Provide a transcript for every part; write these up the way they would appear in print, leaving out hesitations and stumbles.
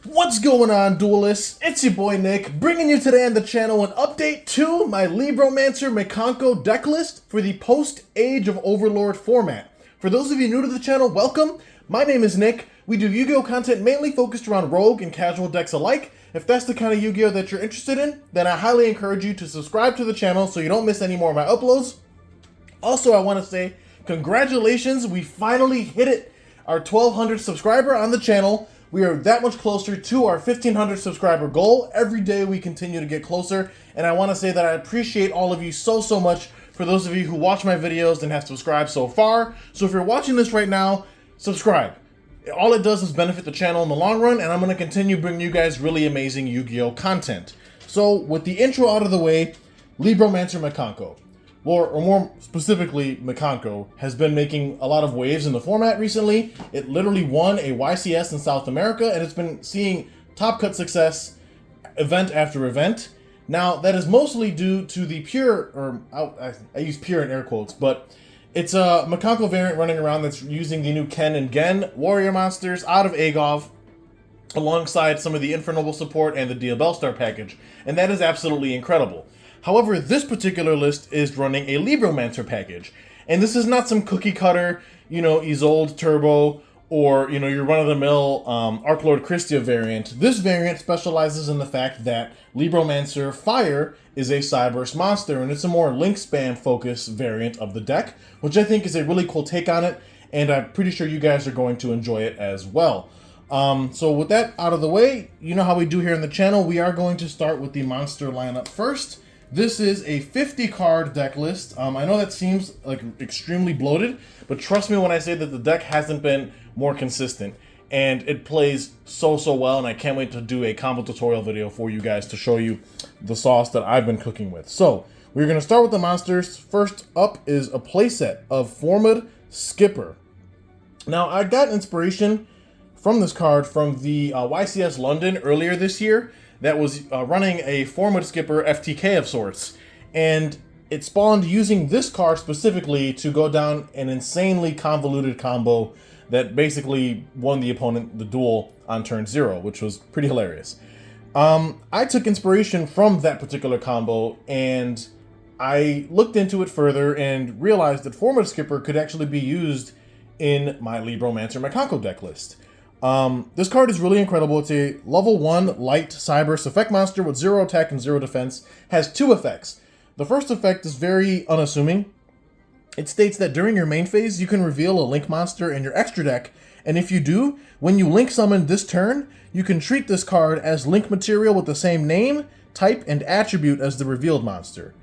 What's going on, duelists? It's your boy Nick, bringing you today on the channel an update to my Libromancer Mikanko deck list for the post-Age of Overlord format. For those of you new to the channel, welcome. My name is Nick. We do Yu-Gi-Oh content mainly focused around rogue and casual decks alike. If that's the kind of Yu-Gi-Oh that you're interested in, then I highly encourage you to subscribe to the channel so you don't miss any more of my uploads. Also, I want to say congratulations, we finally hit it, our 1,200 subscriber on the channel. We are that much closer to our 1,500 subscriber goal. Every day we continue to get closer, and I want to say that I appreciate all of you so much for those of you who watch my videos and have subscribed so far. So if you're watching this right now, subscribe. All it does is benefit the channel in the long run, and I'm going to continue bringing you guys really amazing Yu-Gi-Oh content. So with the intro out of the way, Libromancer Mikanko, or more specifically, Mikanko, has been making a lot of waves in the format recently. It literally won a YCS in South America, and it's been seeing top cut success event after event. Now, that is mostly due to the pure, or I use pure in air quotes, but it's a Mikanko variant running around that's using the new Ken and Gen warrior monsters out of Agov, alongside some of the Infernoble support and the Diabell Star package, and that is absolutely incredible. However, this particular list is running a Libromancer package, and this is not some cookie cutter, Isolde Turbo, or, your run-of-the-mill Archlord Christia variant. This variant specializes in the fact that Libromancer Fire is a Cyberse monster, and it's a more link spam focused variant of the deck, which I think is a really cool take on it, and I'm pretty sure you guys are going to enjoy it as well. So with that out of the way, you know how we do here on the channel. We are going to start with the monster lineup first. This is a 50 card deck list. I know that seems like extremely bloated, but trust me when I say that the deck hasn't been more consistent, and it plays so well, and I can't wait to do a combo tutorial video for you guys to show you the sauce that I've been cooking with. So we're going to start with the monsters. First up is a playset of Formid Skipper. Now, I got inspiration from this card from the YCS London earlier this year that was running a Formid Skipper FTK of sorts, and it spawned using this card specifically to go down an insanely convoluted combo that basically won the opponent the duel on turn 0, which was pretty hilarious. I took inspiration from that particular combo, and I looked into it further and realized that Formid Skipper could actually be used in my Libromancer Mikanko deck list. This card is really incredible. It's a level 1 light Cyberse effect monster with 0 attack and 0 defense. Has 2 effects. The first effect is very unassuming. It states that during your main phase, you can reveal a link monster in your extra deck, and if you do, when you link summon this turn, you can treat this card as link material with the same name, type, and attribute as the revealed monster.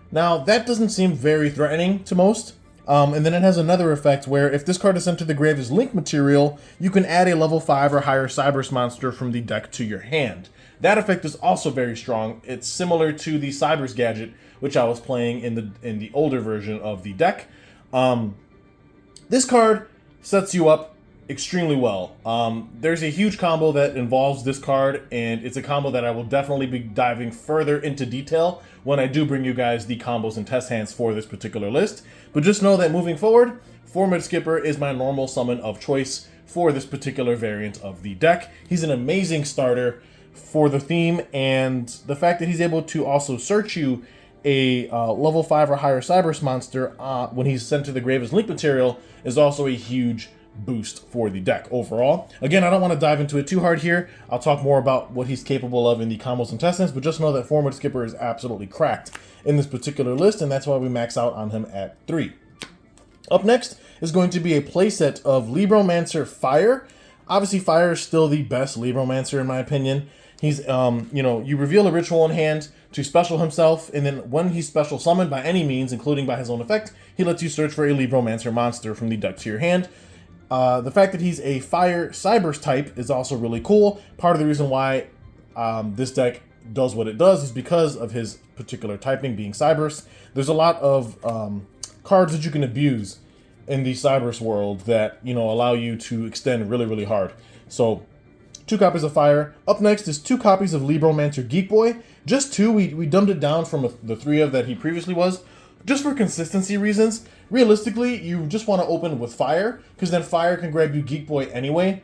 Now, that doesn't seem very threatening to most. And then it has another effect where if this card is sent to the grave as link material, you can add a level 5 or higher Cyberse monster from the deck to your hand. That effect is also very strong. It's similar to the Cyberse gadget, which I was playing in the older version of the deck. This card sets you up extremely well. There's a huge combo that involves this card, and it's a combo that I will definitely be diving further into detail when I do bring you guys the combos and test hands for this particular list. But just know that moving forward, Formid Skipper is my normal summon of choice for this particular variant of the deck. He's an amazing starter for the theme, and the fact that he's able to also search you a level 5 or higher Cyberse monster when he's sent to the grave as link material is also a huge boost for the deck overall. Again, I don't want to dive into it too hard here. I'll talk more about what he's capable of in the combos and testings, but just know that Formid Skipper is absolutely cracked in this particular list, and that's why we max out on him at 3. Up next is going to be a playset of Libromancer Fire. Obviously, Fire is still the best Libromancer in my opinion. He's, you reveal a ritual in hand to special himself, and then when he's special summoned by any means, including by his own effect, he lets you search for a Libromancer monster from the deck to your hand. The fact that he's a Fire Cyberse type is also really cool. Part of the reason why this deck does what it does is because of his particular typing being Cyberse. There's a lot of cards that you can abuse in the Cyberse world that, allow you to extend really hard. So 2 copies of Fire. Up next is 2 copies of Libromancer Geek Boy. Just 2. We dumbed it down from the 3 of that he previously was, just for consistency reasons. Realistically, you just want to open with Fire, because then Fire can grab you Geek Boy anyway.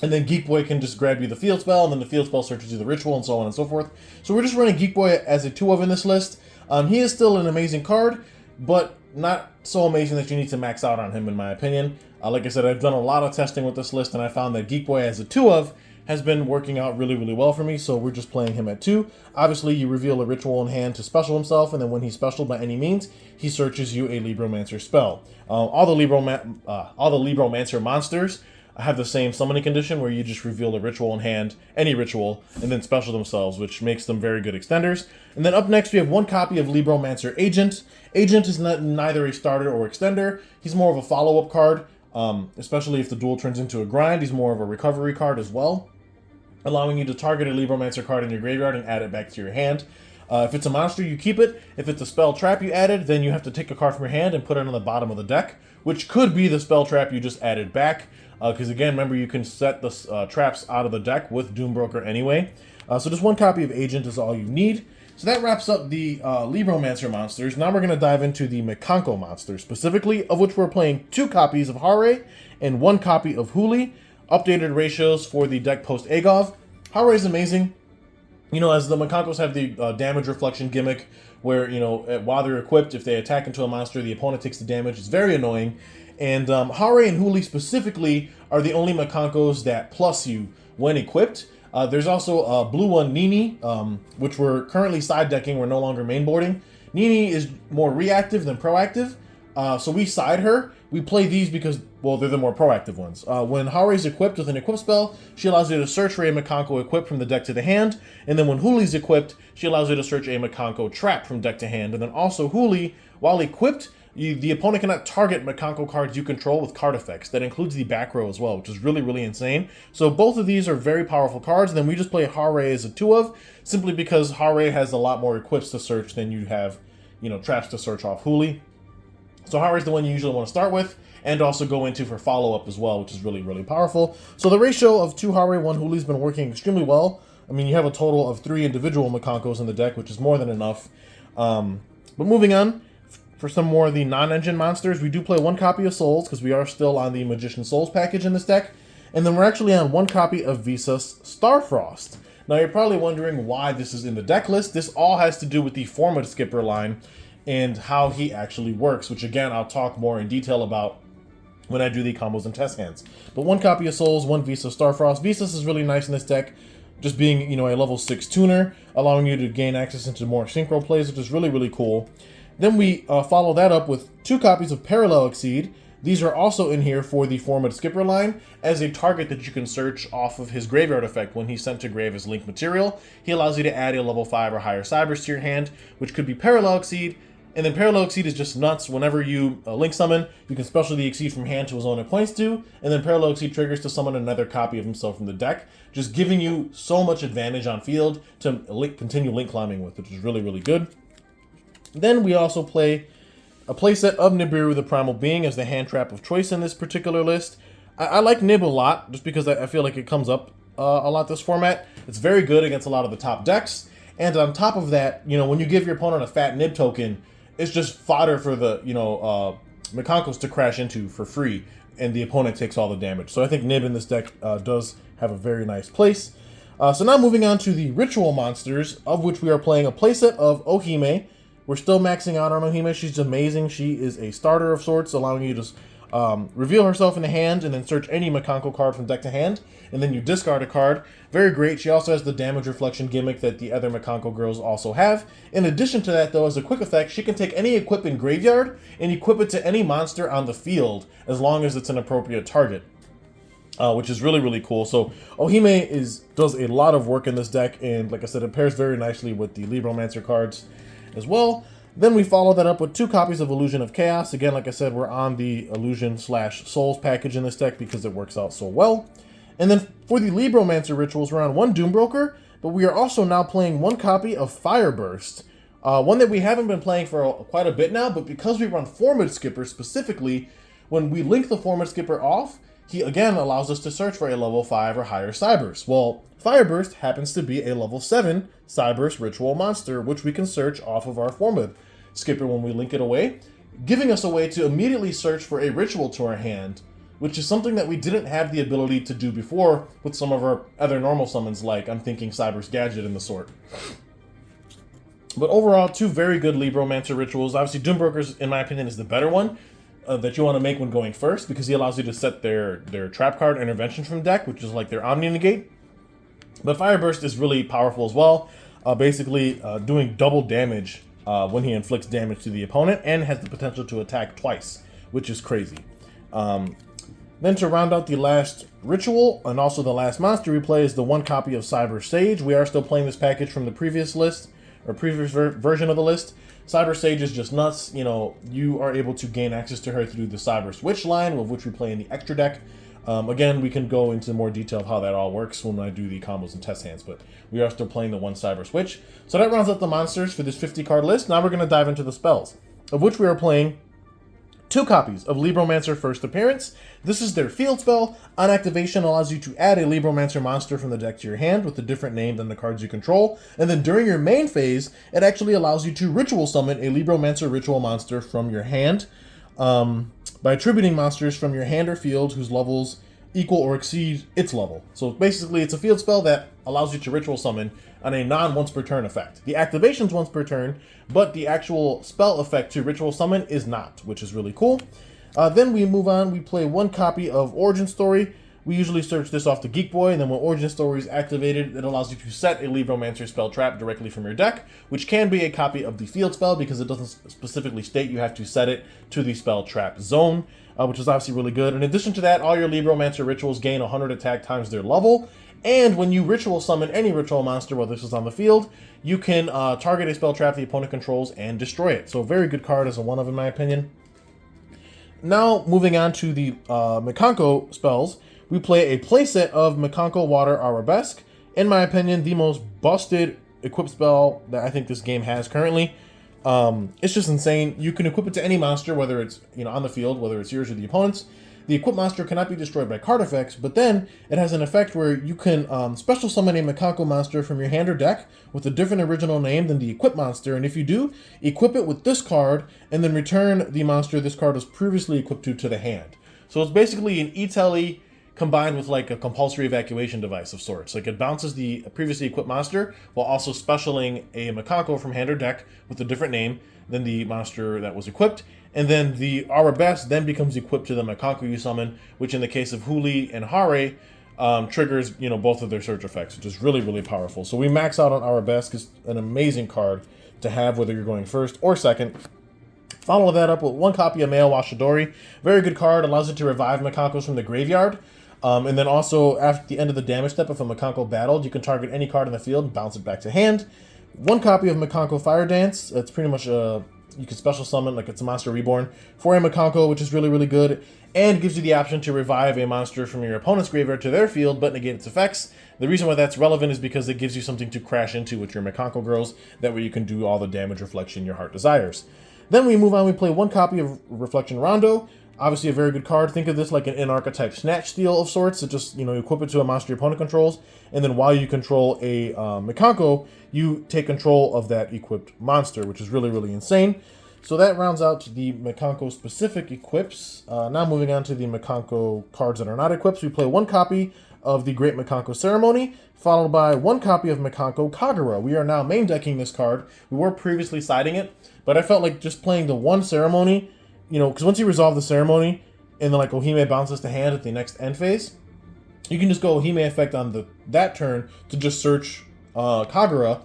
And then Geek Boy can just grab you the field spell, and then the field spell searches you the ritual, and so on and so forth. So we're just running Geek Boy as a 2 of in this list. He is still an amazing card, but not so amazing that you need to max out on him, in my opinion. Like I said, I've done a lot of testing with this list, and I found that Geek Boy as a 2 of has been working out really, really well for me, so we're just playing him at 2. Obviously, you reveal a ritual in hand to special himself, and then when he's special by any means, he searches you a Libromancer spell. All the Libromancer monsters have the same summoning condition where you just reveal a ritual in hand, any ritual, and then special themselves, which makes them very good extenders. And then up next, we have 1 copy of Libromancer Agent. Agent is neither a starter or extender. He's more of a follow-up card, especially if the duel turns into a grind. He's more of a recovery card as well, allowing you to target a Libromancer card in your graveyard and add it back to your hand. If it's a monster, you keep it. If it's a spell trap you added, then you have to take a card from your hand and put it on the bottom of the deck, which could be the spell trap you just added back. Because again, remember, you can set the traps out of the deck with Doombroker anyway. So just 1 copy of Agent is all you need. So that wraps up the Libromancer monsters. Now we're going to dive into the Mikanko monsters, specifically, of which we're playing 2 copies of Hare and 1 copy of Huli. Updated ratios for the deck post Agov. Hare is amazing. You know, as the Mikankos have the damage reflection gimmick, where, you know, while they're equipped, if they attack into a monster, the opponent takes the damage. It's very annoying. And Hare and Huli specifically are the only Mikankos that plus you when equipped. There's also a blue one, Nini, which we're currently side decking. We're no longer mainboarding. Nini is more reactive than proactive. So we side her. We play these because, well, they're the more proactive ones. When Hare is equipped with an equip spell, she allows you to search for a Mikanko equipped from the deck to the hand. And then when Huli's equipped, she allows you to search a Mikanko trap from deck to hand. And then also Huli, while equipped, the opponent cannot target Mikanko cards you control with card effects. That includes the back row as well, which is really, really insane. So both of these are very powerful cards. And then we just play Hare as a 2 of, simply because Hare has a lot more equips to search than you have, you know, traps to search off Huli. So Hare is the one you usually want to start with, and also go into for follow-up as well, which is really, really powerful. So the ratio of 2 Hare, 1 Huli has been working extremely well. I mean, you have a total of 3 individual Mikankos in the deck, which is more than enough. But moving on, for some more of the non-engine monsters, we do play 1 copy of Souls, because we are still on the Magician Souls package in this deck. And then we're actually on 1 copy of Visas Starfrost. Now, you're probably wondering why this is in the deck list. This all has to do with the Format Skipper line and how he actually works, which again, I'll talk more in detail about when I do the combos and test hands. But 1 copy of Souls, 1 Visas Starfrost. Visas is really nice in this deck, just being, you know, a level 6 tuner, allowing you to gain access into more synchro plays, which is really, really cool. Then we follow that up with 2 copies of Parallel Exceed. These are also in here for the Format Skipper line as a target that you can search off of his graveyard effect when he's sent to grave as link material. He allows you to add a level 5 or higher Cyberse to your hand, which could be Parallel Exceed. And then Parallel Exceed is just nuts. Whenever you link summon, you can specially exceed from hand to his own it points to, and then Parallel Exceed triggers to summon another copy of himself from the deck, just giving you so much advantage on field to continue link climbing with, which is really, really good. Then we also play a playset of Nibiru the Primal Being as the hand trap of choice in this particular list. I like Nib a lot, just because I feel like it comes up a lot this format. It's very good against a lot of the top decks. And on top of that, you know, when you give your opponent a fat Nib token, it's just fodder for the, you know, Mikankos to crash into for free, and the opponent takes all the damage. So I think Nib in this deck does have a very nice place. So now moving on to the Ritual monsters, of which we are playing a playset of Ohime. We're still maxing out on Ohime. She's amazing. She is a starter of sorts, allowing you to reveal herself in the hand and then search any Mikanko card from deck to hand, and then you discard a card. Very great. She also has the damage reflection gimmick that the other Mikanko girls also have. In addition to that, though, as a quick effect, she can take any equip in graveyard and equip it to any monster on the field, as long as it's an appropriate target, which is really, really cool. So Ohime does a lot of work in this deck, and like I said, it pairs very nicely with the Libromancer cards as well. Then we follow that up with 2 copies of Illusion of Chaos. Again, like I said, we're on the Illusion/Souls package in this deck because it works out so well. And then for the Libromancer rituals, we're on 1 Doombroker, but we are also now playing 1 copy of Fireburst. One that we haven't been playing for quite a bit now, but because we run Format Skipper specifically, when we link the Format Skipper off, he again allows us to search for a level 5 or higher Cyberse. Well, Fireburst happens to be a level 7 Cyberse ritual monster, which we can search off of our Format Skipper when we link it away, giving us a way to immediately search for a ritual to our hand which is something that we didn't have the ability to do before with some of our other normal summons, like I'm thinking Cyberse Gadget and the sort. But overall, two very good Libromancer rituals. Obviously, Doombroker's, in my opinion, is the better one that you want to make when going first, because he allows you to set their trap card intervention from deck, which is like their Omni Negate. But Fireburst is really powerful as well, basically doing double damage when he inflicts damage to the opponent, and has the potential to attack twice, which is crazy. Then to round out the last ritual, and also the last monster we play, is the one copy of Cyber Sage. We are still playing this package from the previous list, or previous version of the list. Cyber Sage is just nuts. You know, you are able to gain access to her through the Cyber Switch line, of which we play in the extra deck. Again, we can go into more detail of how that all works when I do the combos and test hands, but we are still playing the one Cyber Switch. So that rounds out the monsters for this 50 card list. Now we're going to dive into the spells, of which we are playing two copies of Libromancer First Appearance. This is their field spell. On activation, allows you to add a Libromancer monster from the deck to your hand with a different name than the cards you control. And then during your main phase, it actually allows you to ritual summon a Libromancer ritual monster from your hand by attributing monsters from your hand or field whose levels equal or exceed its level. So basically, it's a field spell that allows you to ritual summon on a non-once per turn effect. The activation's once per turn, but the actual spell effect to ritual summon is not, which is really cool. Then we move on, we play one copy of Origin Story. We usually search this off the Geek Boy, and then when Origin Story is activated, it allows you to set a Libromancer spell trap directly from your deck, which can be a copy of the field spell because it doesn't specifically state you have to set it to the spell trap zone, which is obviously really good. In addition to that, all your Libromancer rituals gain 100 attack times their level, and when you ritual summon any ritual monster, whether this is on the field, you can target a spell trap the opponent controls and destroy it. So very good card as a one-of in my opinion. Now moving on to the Mikanko spells, we play a playset of Mikanko Water Arabesque. In my opinion, the most busted equip spell that I think this game has currently. It's just insane. You can equip it to any monster, whether it's on the field, whether it's yours or the opponent's. The equipped monster cannot be destroyed by card effects, but then it has an effect where you can special summon a Mikanko monster from your hand or deck with a different original name than the equipped monster, and if you do, equip it with this card, and then return the monster this card was previously equipped to the hand. So it's basically an E-Telly combined with like a compulsory evacuation device of sorts. Like it bounces the previously equipped monster while also specialing a Mikanko from hand or deck with a different name than the monster that was equipped. And then the Arabesque then becomes equipped to the Mikanko you summon, which in the case of Huli and Hare, triggers both of their search effects, which is really, really powerful. So we max out on Arabesque. It's an amazing card to have whether you're going first or second. Follow that up with one copy of Male Washidori. Very good card, allows it to revive Mikankos from the graveyard. And then also, after the end of the damage step, if a Mikanko battled, you can target any card in the field and bounce it back to hand. One copy of Mikanko Fire Dance. It's pretty much you can special summon, like it's a monster reborn, for a Mikanko, which is really, really good, and gives you the option to revive a monster from your opponent's graveyard to their field, but negate its effects. The reason why that's relevant is because it gives you something to crash into with your Mikanko grows. That way you can do all the damage reflection your heart desires. Then we move on, we play one copy of Reflection Rondo. Obviously a very good card. Think of this like an in-archetype Snatch Steal of sorts. It just, you equip it to a monster your opponent controls, and then while you control a Mikanko, you take control of that equipped monster, which is really, really insane. So that rounds out the Mikanko specific equips. Now moving on to the Mikanko cards that are not equipped. We play one copy of the Great Mikanko Ceremony, followed by one copy of Mikanko Kagura. We are now main decking this card. We were previously siding it, but I felt like just playing the one ceremony, because once you resolve the ceremony, and then like Ohime bounces to hand at the next end phase, you can just go Ohime effect on that turn to just search Kagura,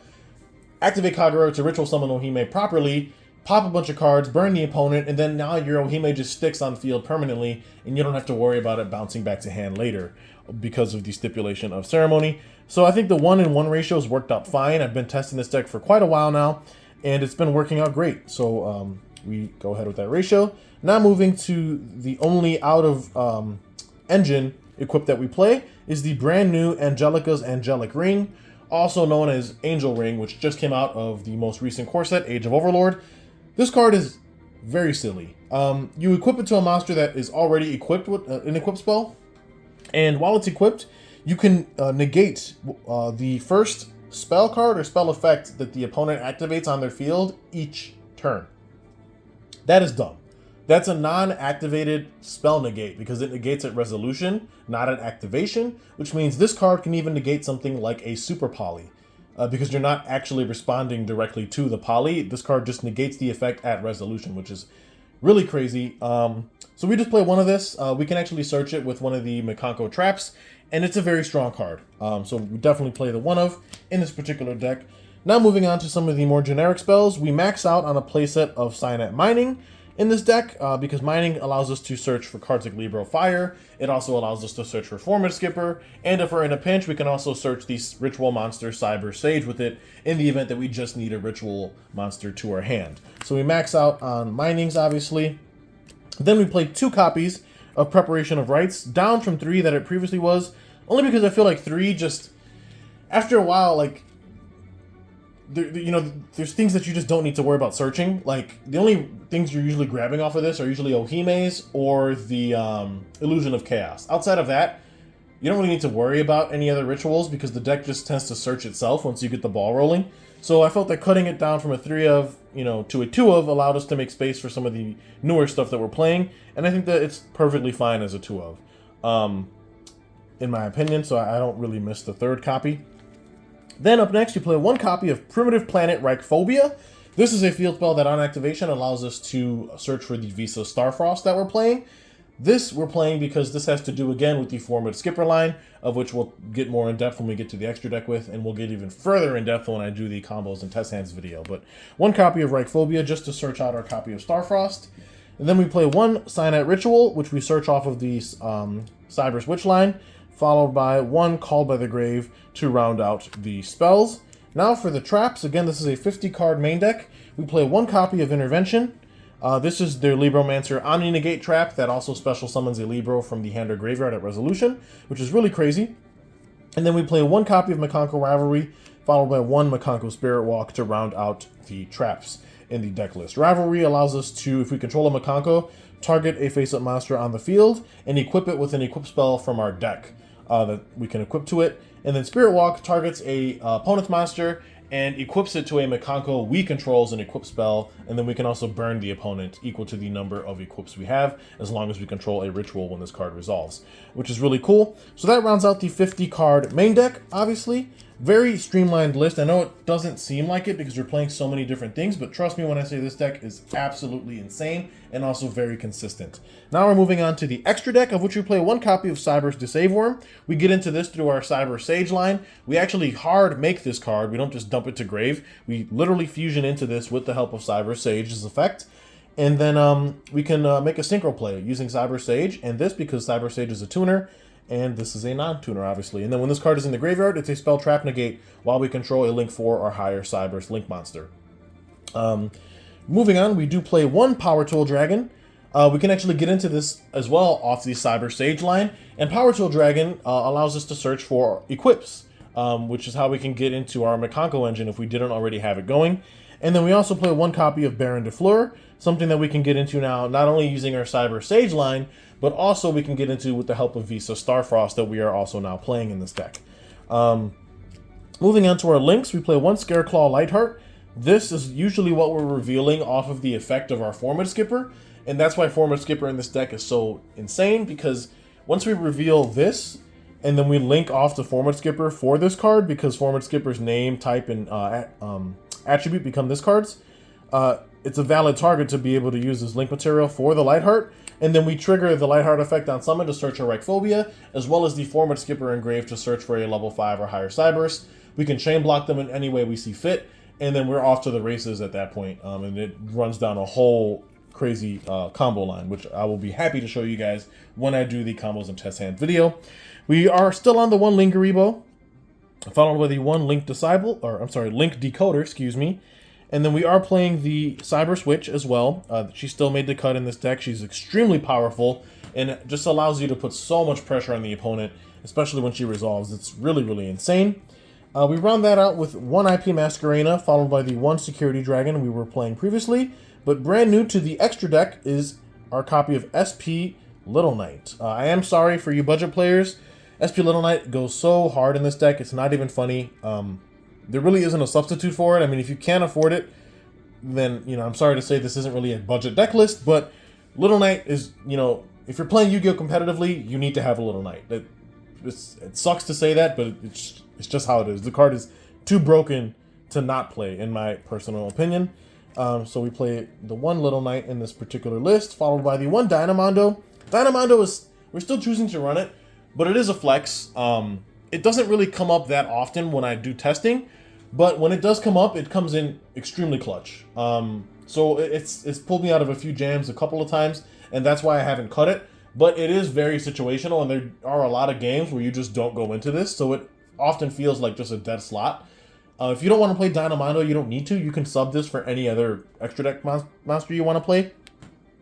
activate Kagura to ritual summon Ohime properly, pop a bunch of cards, burn the opponent, and then now your Ohime just sticks on field permanently, and you don't have to worry about it bouncing back to hand later because of the stipulation of ceremony. So I think the 1-in-1 ratio has worked out fine. I've been testing this deck for quite a while now, and it's been working out great. So we go ahead with that ratio. Now moving to the only out of engine equip that we play is the brand new Angelica's Angelic Ring, also known as Angel Ring, which just came out of the most recent core set, Age of Overlord. This card is very silly. You equip it to a monster that is already equipped with an equip spell, and while it's equipped, you can negate the first spell card or spell effect that the opponent activates on their field each turn. That is dumb. That's a non-activated spell negate because it negates at resolution, not at activation, which means this card can even negate something like a super poly. Because you're not actually responding directly to the poly, this card just negates the effect at resolution, which is really crazy. So we just play one of this. We can actually search it with one of the Mikanko traps, and it's a very strong card. So we definitely play the one of in this particular deck. Now moving on to some of the more generic spells, we max out on a playset of Cyanide Mining in this deck because mining allows us to search for cards like Libro Fire. It also allows us to search for Formative Skipper, and if we're in a pinch, we can also search the Ritual Monster Cyber Sage with it in the event that we just need a Ritual Monster to our hand. So we max out on minings, obviously. Then we play 2 copies of Preparation of Rites, down from 3 that it previously was, only because I feel like 3 just, after a while, like, there's things that you just don't need to worry about searching. Like, the only things you're usually grabbing off of this are usually Ohime's or the Illusion of Chaos. Outside of that, you don't really need to worry about any other rituals because the deck just tends to search itself once you get the ball rolling. So I felt that cutting it down from a 3 of, to a 2 of allowed us to make space for some of the newer stuff that we're playing. And I think that it's perfectly fine as a 2 of, in my opinion. So I don't really miss the 3rd copy. Then up next, you play 1 copy of Primitive Planet Reichphobia. This is a field spell that on activation allows us to search for the Visa Starfrost that we're playing. This we're playing because this has to do again with the Formative Skipper line, of which we'll get more in depth when we get to the extra deck with, and we'll get even further in depth when I do the combos and test hands video. But 1 copy of Reichphobia just to search out our copy of Starfrost. And then we play 1 Cyanite Ritual, which we search off of the Cyberse Witch line, followed by 1 Called by the Grave to round out the spells. Now for the traps, again, this is a 50-card main deck. We play 1 copy of Intervention. This is their Libromancer Omni-Negate trap that also special summons a Libro from the hand or graveyard at resolution, which is really crazy. And then we play 1 copy of Mikanko Rivalry, followed by 1 Mikanko Spirit Walk to round out the traps in the deck list. Rivalry allows us to, if we control a Mikanko, target a face-up monster on the field and equip it with an equip spell from our deck that we can equip to it. And then Spirit Walk targets a opponent's monster and equips it to a Mikanko we control as an equip spell, and then we can also burn the opponent equal to the number of equips we have, as long as we control a ritual when this card resolves, which is really cool. So that rounds out the 50-card main deck, obviously. Very streamlined list. I know it doesn't seem like it because we're playing so many different things, but trust me when I say this deck is absolutely insane and also very consistent. Now we're moving on to the extra deck, of which we play 1 copy of Cyberse Deceive Worm. We get into this through our Cyber Sage line. We actually hard make this card. We don't just dump it to grave. We literally fusion into this with the help of Cyber Sage's effect. And then we can make a synchro play using Cyber Sage, and this because Cyber Sage is a tuner, and this is a non-tuner, obviously. And then when this card is in the graveyard, it's a spell trap negate while we control a Link 4 or higher Cyberse Link monster. Moving on, we do play 1 Power Tool Dragon. We can actually get into this as well off the Cyber Sage line. And Power Tool Dragon allows us to search for equips, which is how we can get into our Mikanko engine if we didn't already have it going. And then we also play 1 copy of Baron de Fleur, something that we can get into now, not only using our Cyber Sage line, but also we can get into with the help of Visa Starfrost that we are also now playing in this deck. Moving on to our links, we play 1 Scareclaw Lightheart. This is usually what we're revealing off of the effect of our Formative Skipper, and that's why Formative Skipper in this deck is so insane, because once we reveal this, and then we link off the Formative Skipper for this card, because Formative Skipper's name, type, and attribute become this card's, it's a valid target to be able to use this link material for the Lightheart. And then we trigger the Lightheart effect on summon to search a Reichphobia, as well as the Formative Skipper Engrave to search for a level 5 or higher Cyberse. We can chain block them in any way we see fit, and then we're off to the races at that point. And it runs down a whole crazy combo line, which I will be happy to show you guys when I do the combos and test hand video. We are still on the 1 Linkaribo, followed by the 1 Link Link Decoder, excuse me. And then we are playing the Cyberse Witch as well. She still made the cut in this deck. She's extremely powerful, and it just allows you to put so much pressure on the opponent, especially when she resolves. It's really, really insane. We round that out with 1 IP Masquerena, followed by the 1 Security Dragon we were playing previously. But brand new to the extra deck is our copy of SP Little Knight. I am sorry for you budget players. SP Little Knight goes so hard in this deck, it's not even funny. There really isn't a substitute for it. I mean, if you can't afford it, then, I'm sorry to say this isn't really a budget deck list, but Little Knight is, you know, if you're playing Yu-Gi-Oh competitively, you need to have a Little Knight. It sucks to say that, but it's just how it is. The card is too broken to not play, in my personal opinion. So we play the one Little Knight in this particular list, followed by the one Dynamondo. Dynamondo is, we're still choosing to run it, but it is a flex. It doesn't really come up that often when I do testing, but when it does come up, it comes in extremely clutch. So it's pulled me out of a few jams a couple of times, and that's why I haven't cut it. But it is very situational, and there are a lot of games where you just don't go into this, so it often feels like just a dead slot. If you don't want to play Dynamondo, you don't need to. You can sub this for any other extra deck monster you want to play.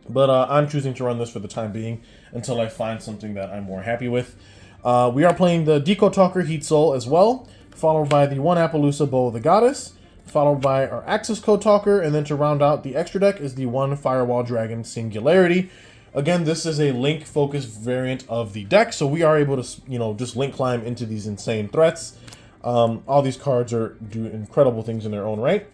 But I'm choosing to run this for the time being until I find something that I'm more happy with. We are playing the Deco Talker Heat Soul as well, followed by the one Appaloosa Bow of the Goddess, followed by our Axis Code Talker, and then to round out the extra deck is the one Firewall Dragon Singularity. Again, this is a link-focused variant of the deck, so we are able to, you know, just link climb into these insane threats. All these cards do incredible things in their own right.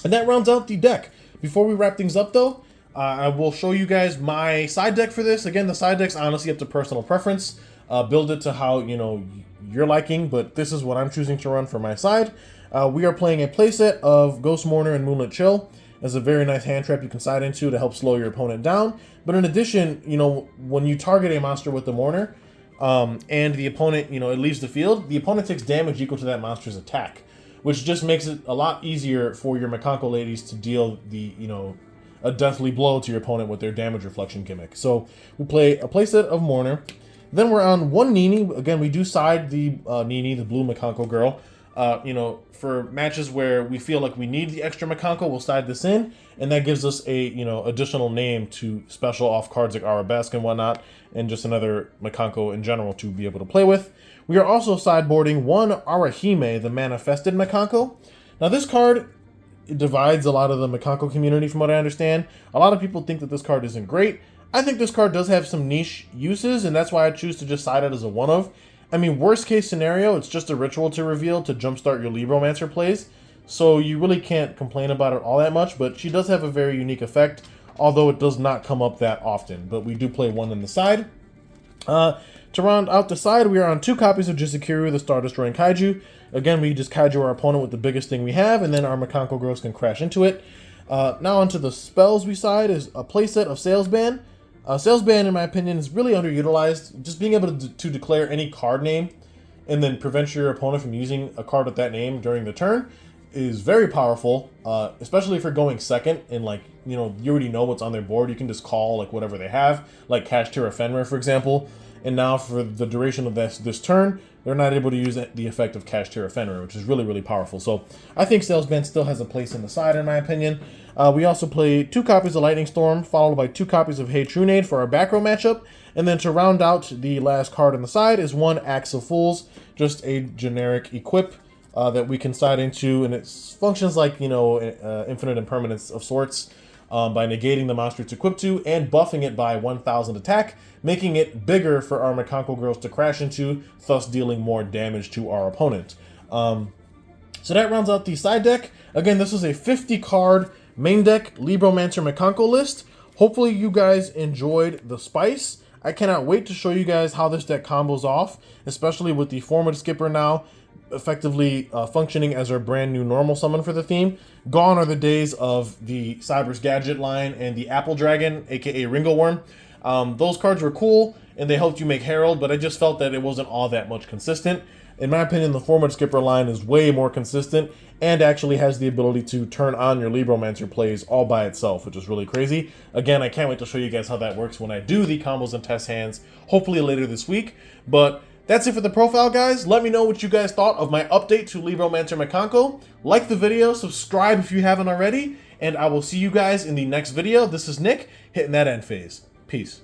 And that rounds out the deck. Before we wrap things up, though, I will show you guys my side deck for this. Again, the side deck's honestly up to personal preference. Build it to how, you know, you're liking, but this is what I'm choosing to run for my side. We are playing a playset of Ghost Mourner and Moonlit Chill. As a very nice hand trap you can side into to help slow your opponent down. But in addition, you know, when you target a monster with the Mourner, and the opponent, you know, it leaves the field, the opponent takes damage equal to that monster's attack, which just makes it a lot easier for your Mikanko ladies to deal the, you know, a deathly blow to your opponent with their damage reflection gimmick. So we play a playset of Mourner. Then we're on one Nini. Again, we do side the Nini, the blue Mikanko girl. You know, for matches where we feel like we need the extra Mikanko, we'll side this in, and that gives us a, you know, additional name to special off cards like Arabesque and whatnot, and just another Mikanko in general to be able to play with. We are also sideboarding one Arahime, the Manifested Mikanko. Now this card, it divides a lot of the Mikanko community from what I understand. A lot of people think that this card isn't great. I think this card does have some niche uses, and that's why I choose to just side it as a one-of. I mean, worst case scenario, it's just a ritual to reveal to jumpstart your Libromancer plays, so you really can't complain about it all that much, but she does have a very unique effect, although it does not come up that often, but we do play one on the side. To round out the side, we are on 2 copies of Jisakiru, the Star Destroying Kaiju. Again, we just kaiju our opponent with the biggest thing we have, and then our Mikanko girls can crash into it. Now onto the spells we side is a playset of Salesban. Salesban, in my opinion, is really underutilized. Just being able to declare any card name and then prevent your opponent from using a card with that name during the turn is very powerful, especially if you're going second and, like, you know, you already know what's on their board. You can just call, like, whatever they have, like Cash Tira Fenrir, for example. And now for the duration of this turn, they're not able to use the effect of Cash Tira Fenrir, which is really, really powerful. So I think Salesman still has a place in the side, in my opinion. We also play 2 copies of Lightning Storm, followed by 2 copies of Hey Trunade for our back row matchup. And then to round out the last card on the side is 1 Axe of Fools, just a generic equip that we can side into, and it functions like, you know, infinite impermanence of sorts by negating the monster it's equipped to and buffing it by 1,000 attack, making it bigger for our Mikanko girls to crash into, thus dealing more damage to our opponent. So that rounds out the side deck. Again, this is a 50 card main deck Libromancer Mikanko list. Hopefully you guys enjoyed the spice. I cannot wait to show you guys how this deck combos off, especially with the Formative Skipper now effectively functioning as our brand new normal summon for the theme. Gone are the days of the Cyberse Gadget line and the Apple Dragon, aka Ringo Worm. Those cards were cool and they helped you make Herald, but I just felt that it wasn't all that much consistent. In my opinion, the Formative Skipper line is way more consistent and actually has the ability to turn on your Libromancer plays all by itself, which is really crazy. Again, I can't wait to show you guys how that works when I do the combos and test hands, hopefully later this week. But that's it for the profile, guys. Let me know what you guys thought of my update to Libromancer Mikanko. Like the video, subscribe if you haven't already, and I will see you guys in the next video. This is Nick, hitting that end phase. Peace.